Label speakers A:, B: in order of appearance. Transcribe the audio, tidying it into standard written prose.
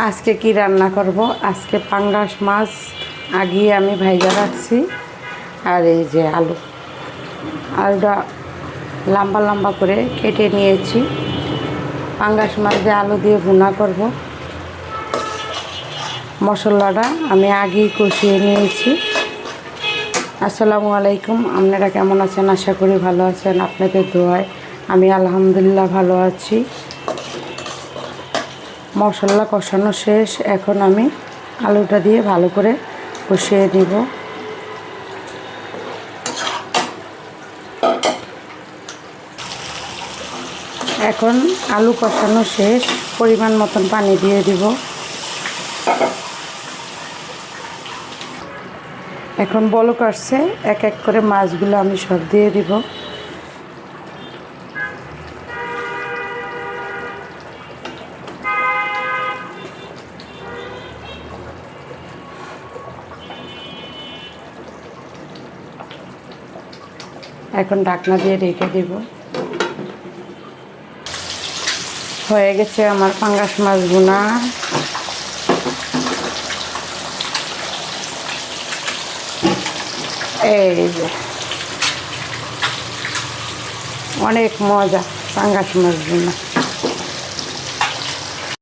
A: আজকে কি রান্না করব? আজকে পাঙ্গাস মাছ আগিয়ে আমি ভাইজা রাখছি। আর এই যে আলুটা লম্বা লম্বা করে কেটে নিয়েছি। পাঙ্গাস মাছ দিয়ে আলু দিয়ে ভুনা করব। মশলাটা আমি আগেই কষিয়ে নিয়েছি। আসসালামু আলাইকুম, আপনারা কেমন আছেন? আশা করি ভালো আছেন। আপনাদের দোয়ায় আমি আলহামদুলিল্লাহ ভালো আছি। মশলা কষানো শেষ, এখন আমি আলুটা দিয়ে ভালো করে কষিয়ে নিব। এখন আলু কষানো শেষ, পরিমাণ মতন পানি দিয়ে দিব। এখন বলক আসছে, এক এক করে মাছগুলো আমি সব দিয়ে দিব। এখন ঢাকনা দিয়ে রেখে দেব। হয়ে গেছে আমার পাঙ্গাস মাছ ভুনা। এই যে অনেক মজা পাঙ্গাস মাছ ভুনা।